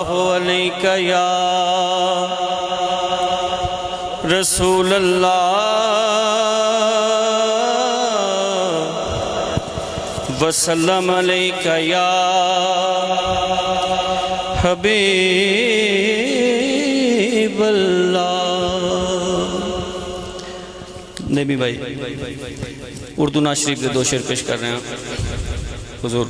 علیک یا رسول اللہ وسلم علیک یا حبیب اللہ۔ نبی بھائی اردو نعت شریف کے دو شعر پیش کر رہے ہیں حضور۔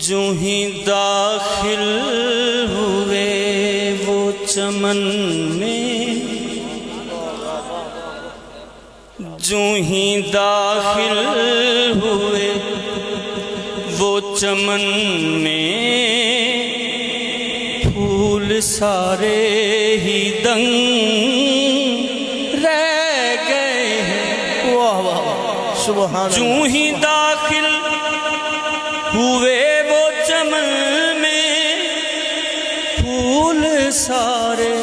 جو ہی داخل ہوئے وہ چمن میں، جو ہی داخل ہوئے وہ چمن میں، پھول سارے ہی دنگ رہ گئے ہیں۔ واہ واہ سبحان جو ہی داخل ہوئے وہ چمن میں، پھول سارے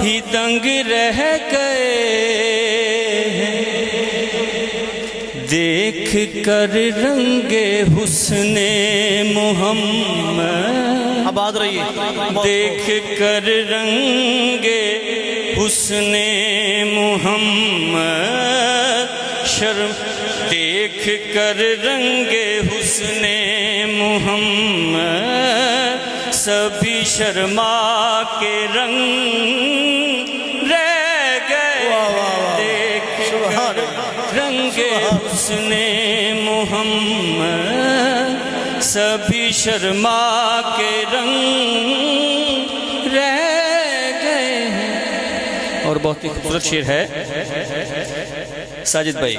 ہی دنگ رہ گئے ہیں۔ دیکھ کر رنگ حسن محمد، آباد رہیے، دیکھ کر رنگ حسن محمد، شرم دیکھ کر رنگ حسن محمد، سبھی شرما کے رنگ رہ گئے۔ دیکھ کر رنگ حسن محمد، سبھی شرما کے رنگ رہ گئے ہیں۔ اور بہت ہی خوبصورت شعر ہے ساجد بھائی۔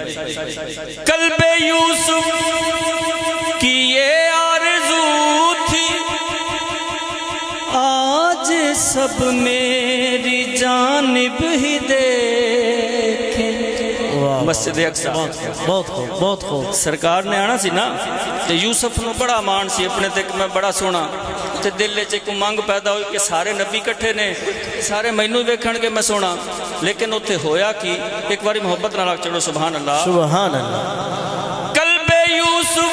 قلب یوسف کی یہ آرزو تھی، آج سب میری جانب ہی دیکھیں۔ مسجد اقصی بہت خوب بہت خوب۔ سرکار نے آنا سی نا تے یوسف نو بڑا مان سی اپنے تے کہ میں بڑا سونا، تے دل وچ ایک منگ پیدا ہوئی کہ سارے نبی کٹھے نے، سارے مینوں ویکھن گے میں سونا، لیکن اوتھے ہویا کی ایک باری محبت نال چلو سبحان اللہ سبحان اللہ۔ قلب یوسف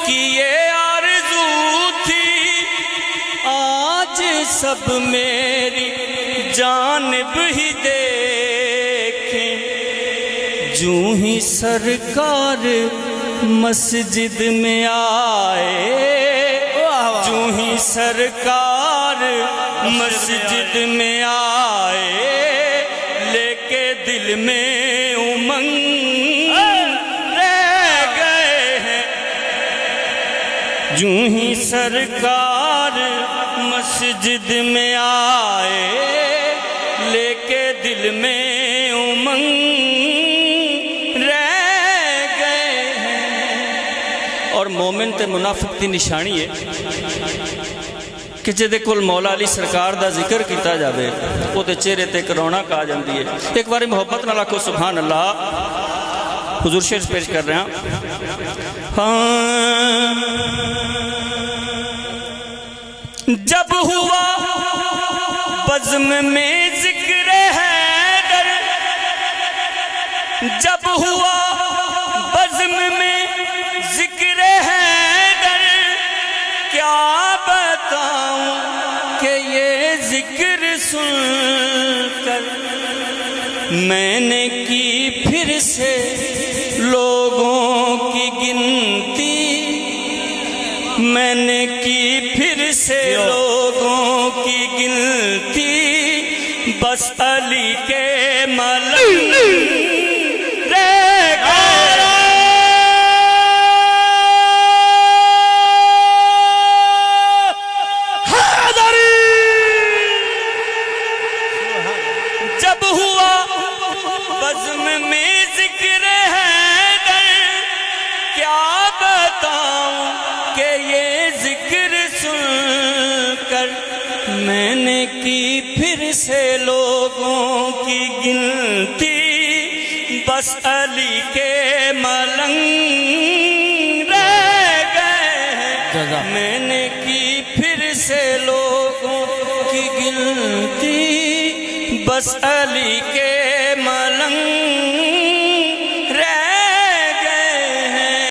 کی یہ آرزو تھی، آج سب میری جانب ہی دیکھیں۔ جو ہی سرکار مسجد میں آئے، جو ہی سرکار مسجد میں آئے، لے کے دل میں امنگ رہ گئے ہیں۔ جو ہی سرکار مسجد میں آئے، لے کے دل میں امنگ اور مومن تے منافق دی نشانی ہے کہ جدے کول مولا علی سرکار دا ذکر کیتا جاوے او دے چہرے تے رونق آ جاندی ہے۔ ایک باری محبت نال آکھو سبحان اللہ۔ حضور شعر پیش کر رہے ہیں۔ جب ہوا بزم میں ذکر حیدر، جب ہوا بزم میں ذکر حیدر، کیا بتاؤں کہ یہ ذکر سن کر میں نے کی پھر سے لوگوں کی گنتی، میں نے کی پھر سے لوگوں کی گنتی، بس علی کے ملنگ رہ گئے۔ جب ہوا بزم میں ذکر حیدر، کیا بتاؤں کہ یہ ذکر سن کر میں نے کی پھر سے لوگوں کی گنتی، بس علی کے ملنگ رہ گئے ہیں۔ میں نے کی پھر سے لوگوں کی گنتی، بس علی کے ملنگ